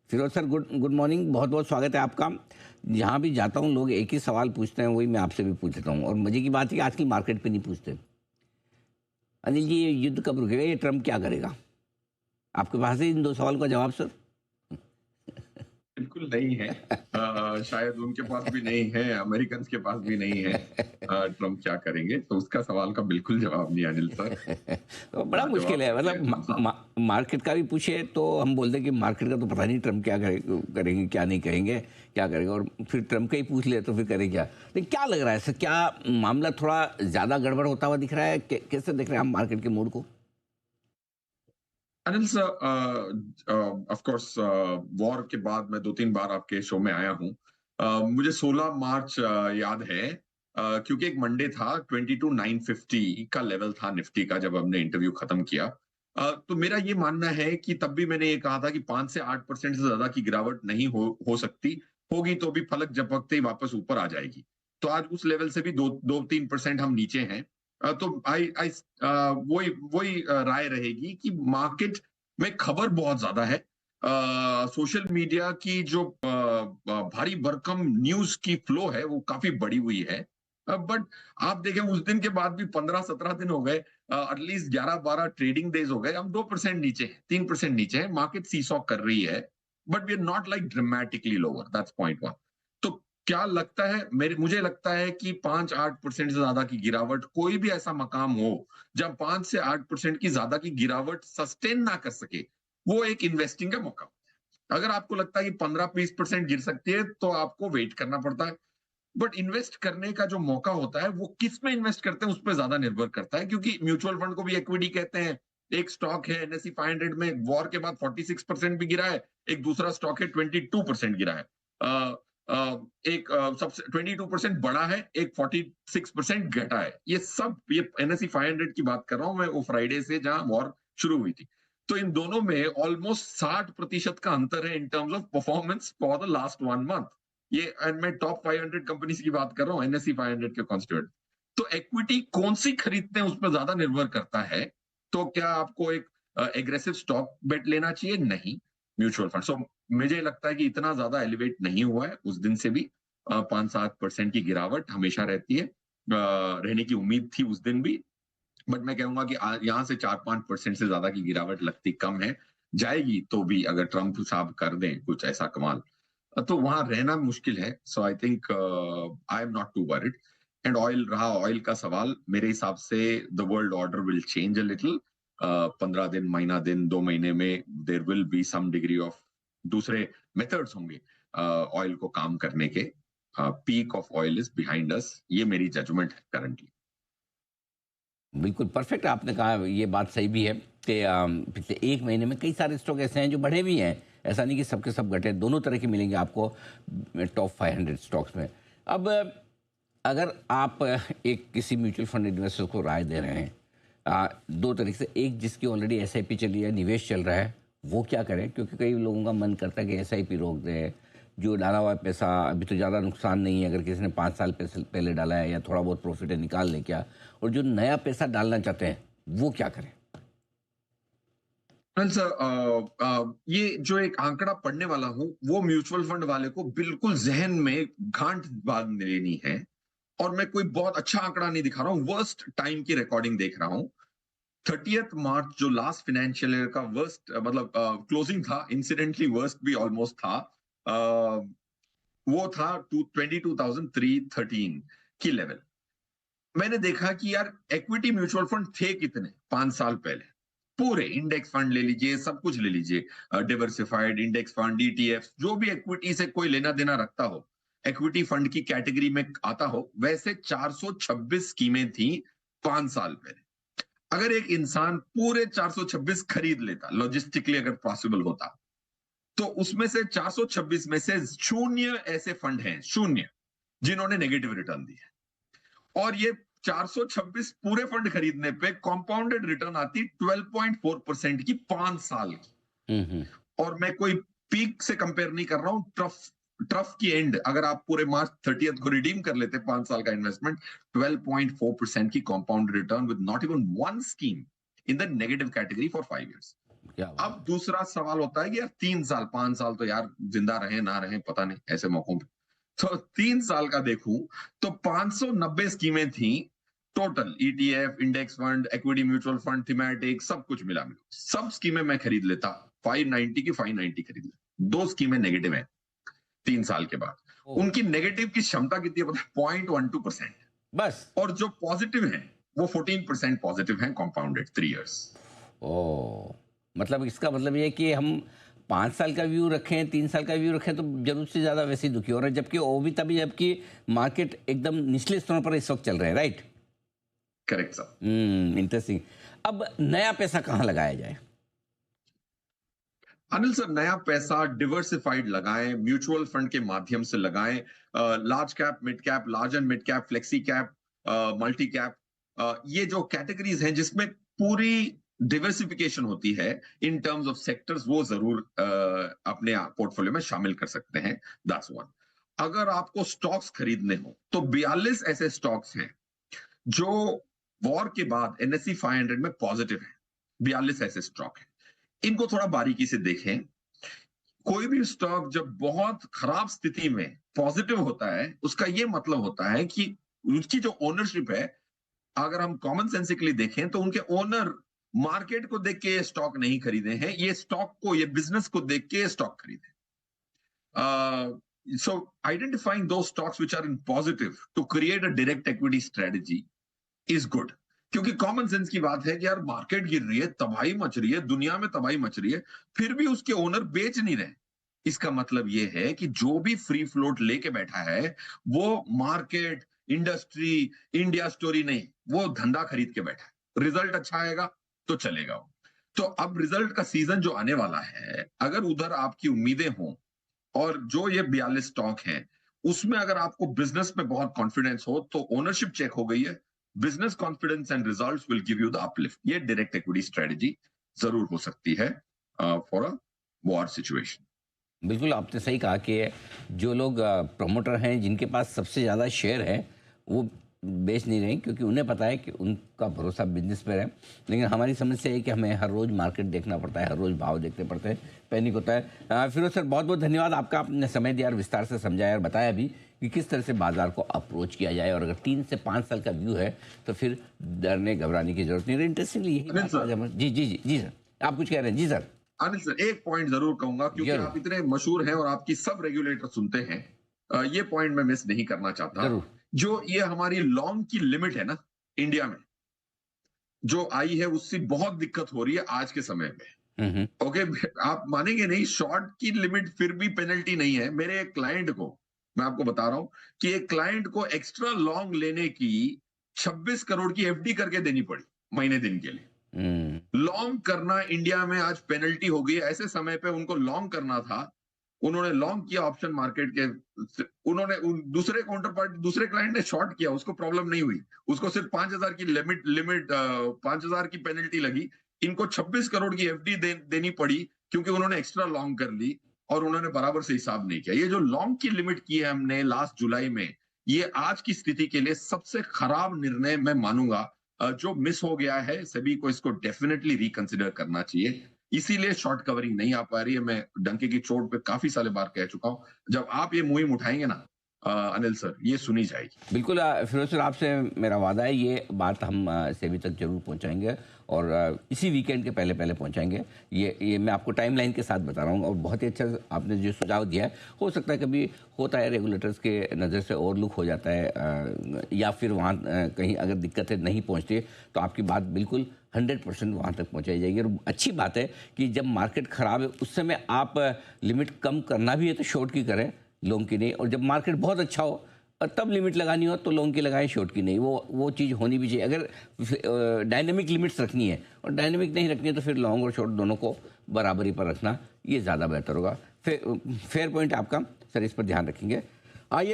Firoz sir, good good morning. बहुत बहुत स्वागत है आपका। जहाँ भी जाता हूँ लोग एक ही सवाल पूछते हैं, वही मैं आपसे भी पूछता हूँ। और मजे की बात है कि आजकल मार्केट पे नहीं पूछते, अनिल जी ये युद्ध कब रुकेगा, ये ट्रम्प क्या करेगा। आपके पास है इन दो सवाल का जवाब सर? बिल्कुल नहीं है। शायद उनके पास भी नहीं है, अमेरिकन के पास भी नहीं है। ट्रम्प क्या करेंगे, तो उसका सवाल का बिल्कुल जवाब नहीं अनिल सर। तो बड़ा मुश्किल जवाब है, दे दिया मतलब ट्रम्प साहब। मार्केट का भी पूछे तो हम बोलते हैं कि मार्केट का तो पता नहीं ट्रम्प क्या करेंगे, क्या नहीं कहेंगे, क्या करेंगे। और फिर ट्रम्प का ही पूछ ले तो फिर करें क्या। लेकिन क्या लग रहा है सर, क्या मामला थोड़ा ज़्यादा गड़बड़ होता हुआ दिख रहा है? कैसे देख रहे हैं हम मार्केट के मूड को? Anil sir, of course war के बाद मैं 2-3 बार आपके शो में आया हूँ। मुझे 16 मार्च याद है, क्योंकि एक मंडे था, 22,950 का लेवल था निफ्टी का जब हमने इंटरव्यू खत्म किया। तो मेरा ये मानना है कि तब भी मैंने ये कहा था कि 5 से 8% से ज्यादा की गिरावट नहीं हो सकती। होगी तो भी फलक झपकते ही वापस ऊपर आ जाएगी। तो आज उस लेवल से भी 2-3% हम नीचे हैं। तो आई आई वही वही राय रहेगी कि मार्केट में खबर बहुत ज्यादा है। सोशल मीडिया की जो भारी भरकम न्यूज की फ्लो है वो काफी बढ़ी हुई है। बट आप देखें उस दिन के बाद भी 15-17 दिन हो गए, एटलीस्ट 11-12 ट्रेडिंग डेज हो गए, हम 2% नीचे हैं, 3% नीचे हैं, मार्केट सीसॉ कर रही है। But we are not like dramatically lower, that's point one. तो क्या लगता है, मुझे लगता है कि 5-8% से ज्यादा की गिरावट, कोई भी ऐसा मकाम हो जब 5 से 8% की ज्यादा की गिरावट सस्टेन ना कर सके, वो एक इन्वेस्टिंग का मौका। अगर आपको लगता है कि 15-20% गिर सकती है तो आपको वेट करना पड़ता है। बट इन्वेस्ट करने का जो मौका होता है वो किस में इन्वेस्ट करते हैं उस पर ज्यादा निर्भर करता है, क्योंकि म्यूचुअल फंड को भी इक्विटी कहते हैं। एक स्टॉक है एनएससी 500 में, वॉर के बाद 46% भी गिरा है। एक दूसरा स्टॉक है 22% गिरा है। एक सबसे 22% बढ़ा है, एक 46% घटा है। ये एनएससी 500 की बात कर रहा हूं मैं, वो फ्राइडे से जहां वॉर शुरू हुई थी। तो इन दोनों में ऑलमोस्ट 60% का अंतर है in terms of performance for the last 1 month. ये एंड मैं टॉप 500 कंपनीज की बात कर रहा हूँ, एनएससी 500 के कॉन्स्टिट्यूएंट। तो इक्विटी कौन सी खरीदते हैं उस पर ज्यादा निर्भर करता है। तो क्या आपको एक एग्रेसिव स्टॉक बेट लेना चाहिए? नहीं। म्यूचुअल फंड, सो मुझे लगता है कि इतना ज्यादा एलिवेट नहीं हुआ है उस दिन से भी। 5-7% की गिरावट हमेशा रहती है, रहने की उम्मीद थी उस दिन भी। बट मैं कहूंगा कि यहाँ से 4-5% से ज्यादा की गिरावट लगती कम है। जाएगी तो भी अगर ट्रम्प साहब कर दें कुछ ऐसा कमाल, तो वहां रहना मुश्किल है। So I think I am not too worried. And oil का सवाल, मेरे हिसाब से the world order will change a little. 15 दिन, महीना दिन, 2 महीने में there will be some degree of दूसरे मेथड्स होंगे ऑयल को काम करने के। Peak of oil is behind us, ये मेरी जजमेंट है करंटली। बिल्कुल परफेक्ट आपने कहा, ये बात सही भी है कि पिछले एक महीने में कई सारे स्टॉक ऐसे हैं जो बढ़े भी हैं। ऐसा नहीं कि सबके सब घटे, दोनों तरह के मिलेंगे आपको टॉप 500 स्टॉक्स में। अब अगर आप एक किसी म्यूचुअल फंड इन्वेस्टर को राय दे रहे हैं, दो तरीके से, एक जिसकी ऑलरेडी एसआईपी चली है, निवेश चल रहा है, वो क्या करें? क्योंकि कई लोगों का मन करता है कि एसआईपी रोक दें, जो डाला हुआ पैसा अभी तो ज़्यादा नुकसान नहीं है, अगर किसी ने 5 साल पहले डाला है या थोड़ा बहुत प्रॉफिट है निकाल ले क्या। और जो नया पैसा डालना चाहते हैं वो क्या करें? सर, ये जो एक आंकड़ा पढ़ने वाला हूं वो म्यूचुअल फंड वाले को बिल्कुल जहन में गांठ बांध लेनी है। और मैं कोई बहुत अच्छा आंकड़ा नहीं दिखा रहा हूँ, वर्स्ट टाइम की रिकॉर्डिंग देख रहा हूँ। 30 मार्च जो लास्ट फाइनेंशियल ईयर का वर्स्ट, मतलब क्लोजिंग था, इंसिडेंटली वर्स्ट भी ऑलमोस्ट था। uh, वो था 22,313 की लेवल। मैंने देखा कि यार इक्विटी म्यूचुअल फंड थे कितने 5 साल पहले, पूरे इंडेक्स फंड ले लीजिए, सब कुछ ले लीजिए, डिवर्सिफाइड इंडेक्स फंड, डीटीएफ, जो भी इक्विटी से कोई लेना देना रखता हो, इक्विटी फंड की कैटेगरी में आता हो, वैसे 426 स्कीमें थी 5 साल पहले। अगर एक इंसान पूरे 426 खरीद लेता, लॉजिस्टिकली अगर पॉसिबल होता, तो उसमें से 426 में से शून्य ऐसे फंड हैं, शून्य, जिन्होंने नेगेटिव रिटर्न दिए। और ये 426 पूरे फंड खरीदने पे कंपाउंडेड रिटर्न आती 12.4% की 5 साल की। हम्म। और मैं कोई पीक से कंपेयर नहीं कर रहा हूं, ट्रफ ट्रफ की एंड, अगर आप पूरे मार्च 30 को रिडीम कर लेते 5 साल का इन्वेस्टमेंट, 12.4% की compound return with not even one scheme in the negative category for 5 years। क्या बात। अब दूसरा सवाल होता है कि यार 3 साल 5 साल तो यार जिंदा रहे ना रहे पता नहीं ऐसे मौकों पे। तो 3 साल का देखूं तो 590 स्कीमें थी total, ETF, index fund, equity mutual fund, thematic, सब कुछ मिला मिला सब स्कीमें मैं खरीद लेता। 590 की 590 खरीद लेता। 2 स्कीमें नेगेटिव है 3 साल के बाद। ओ, उनकी नेगेटिव की क्षमता कितनी है पता है? 0.12%। बस। और जो पॉजिटिव है वो 14% पॉजिटिव है कंपाउंडेड 3 इयर्स। ओ, मतलब इसका मतलब ये है कि हम 5 साल का व्यू रखें, 3 साल का व्यू रखें तो जरूरत से ज़्यादा वैसे ही दुखी हो रहे हैं, जबकि वो भी तभी जबकि मार्केट एकदम निचले स्तरों पर इस वक्त चल रहे हैं, राइट। Correct sir. इंटरेस्टिंग। अब नया पैसा कहाँ लगाया जाए? अनिल सर, नया पैसा डिवर्सिफाइड लगाएं, म्यूचुअल फंड के माध्यम से लगाएं। Large cap, mid cap, large and mid cap, flexi cap, multi cap, ये जो कैटेगरीज हैं जिसमें पूरी डिवर्सिफिकेशन होती है इन टर्म्स ऑफ सेक्टर्स, वो जरूर अपने पोर्टफोलियो में शामिल कर सकते हैं। That's one. अगर आपको स्टॉक्स खरीदने हो तो 42 ऐसे स्टॉक्स हैं जो वॉर के बाद एनएसई 500 में पॉजिटिव है। 42 ऐसे स्टॉक हैं, इनको थोड़ा बारीकी से देखें। कोई भी स्टॉक जब बहुत खराब स्थिति में पॉजिटिव होता है उसका यह मतलब होता है कि उसकी जो ओनरशिप है, अगर हम कॉमन सेंसिकली देखें तो उनके ओनर मार्केट को देख के ये स्टॉक नहीं खरीदे हैं, ये स्टॉक को, ये बिजनेस को देख के ये स्टॉक खरीदे। सो आइडेंटिफाइंग दो stocks which are in positive to create a direct equity strategy is good. क्योंकि कॉमन सेंस की बात है कि यार मार्केट गिर रही है, तबाही मच रही है, दुनिया में तबाही मच रही है, फिर भी उसके ओनर बेच नहीं रहे। इसका मतलब यह है कि जो भी फ्री फ्लोट लेके बैठा है वो मार्केट, इंडस्ट्री, इंडिया स्टोरी नहीं, वो धंधा खरीद के बैठा है। रिजल्ट अच्छा आएगा तो चलेगा वो। तो अब रिजल्ट का सीजन जो आने वाला है, अगर उधर आपकी उम्मीदें हों और जो ये 42 स्टॉक हैं उसमें अगर आपको बिजनेस में बहुत कॉन्फिडेंस हो तो ओनरशिप चेक हो गई है, business confidence and results will give you the uplift. ये डायरेक्ट इक्विटी स्ट्रेटजी जरूर हो सकती है फॉर अ वॉर सिचुएशन। बिल्कुल, आपने सही कहा कि जो लोग प्रमोटर हैं जिनके पास सबसे ज़्यादा शेयर है वो बेच नहीं रहे, क्योंकि उन्हें पता है कि उनका भरोसा बिजनेस पर है। लेकिन हमारी समस्या है कि हमें हर रोज़ मार्केट देखना पड़ता है, हर रोज़ भाव देखने पड़ते हैं, पैनिक होता है। फिरोज सर, बहुत बहुत धन्यवाद आपका, आपने समय दिया और विस्तार से समझाया और बताया भी कि किस तरह से बाजार को अप्रोच किया जाए, और अगर 3 से 5 साल का व्यू है तो फिर डरने घबराने की जरूरत नहीं है। इंटरेस्टिंगली यही बात आज हम। जी जी जी जी सर, आप कुछ कह रहे हैं? जी सर। अनिल सर, एक पॉइंट जरूर कहूंगा क्योंकि जरूर आप इतने मशहूर हैं और आपकी सब रेगुलेटर सुनते हैं। ये पॉइंट मैं मिस नहीं करना चाहता। जरूर। जो ये हमारी लॉन्ग की लिमिट है ना इंडिया में, जो आई है उससे बहुत दिक्कत हो रही है आज के समय में। हम्म। ओके, आप मानेंगे नहीं, शॉर्ट की लिमिट फिर भी पेनल्टी नहीं है। मेरे एक क्लाइंट को, मैं आपको बता रहा हूं कि एक क्लाइंट को एक्स्ट्रा लॉन्ग लेने की 26 करोड़ की एफडी करके देनी पड़ी महीने दिन के लिए। हम्म। लॉन्ग करना इंडिया में आज पेनल्टी हो गई है। ऐसे समय पे उनको लॉन्ग करना था, उन्होंने लॉन्ग किया ऑप्शन मार्केट के, उन्होंने दूसरे काउंटर पार्टी, दूसरे क्लाइंट ने शॉर्ट किया, उसको प्रॉब्लम नहीं हुई, उसको सिर्फ 5,000 की लिमिट 5,000 की पेनल्टी लगी। इनको 26 करोड़ की एफडी देनी पड़ी क्योंकि उन्होंने एक्स्ट्रा लॉन्ग कर ली और उन्होंने बराबर से हिसाब नहीं किया। ये जो लॉन्ग की लिमिट की है हमने लास्ट जुलाई में, ये आज की स्थिति के लिए सबसे खराब निर्णय मैं मानूंगा जो मिस हो गया है। सभी को इसको डेफिनेटली रिकंसिडर करना चाहिए। इसीलिए शॉर्ट कवरिंग नहीं आ पा रही है। मैं डंके की चोट पे काफी सारे बार कह चुका हूं, जब आप ये मुहिम उठाएंगे ना अनिल सर, ये सुनी जाएगी। बिल्कुल फिरोज सर, आपसे मेरा वादा है ये बात हम सेबी तक जरूर पहुंचाएंगे, और इसी वीकेंड के पहले पहले पहुंचाएंगे। ये मैं आपको टाइमलाइन के साथ बता रहा हूँ, और बहुत ही अच्छा आपने जो सुझाव दिया है। हो सकता है कभी होता है रेगुलेटर्स के नज़र से ओवरलुक हो जाता है, या फिर वहाँ कहीं अगर दिक्कतें नहीं पहुँचती तो आपकी बात बिल्कुल 100% वहाँ तक पहुँचाई जाएगी। और अच्छी बात है कि जब मार्केट ख़राब है उस समय आप लिमिट कम करना भी है तो शॉर्ट की करें, लॉन्ग की नहीं। और जब मार्केट बहुत अच्छा हो और तब लिमिट लगानी हो तो लॉन्ग की लगाएं, शॉर्ट की नहीं। वो चीज़ होनी भी चाहिए। अगर डायनेमिक लिमिट्स रखनी है और डायनेमिक नहीं रखनी है तो फिर लॉन्ग और शॉर्ट दोनों को बराबरी पर रखना ये ज़्यादा बेहतर होगा। फेयर पॉइंट आपका सर, इस पर ध्यान रखेंगे। आइए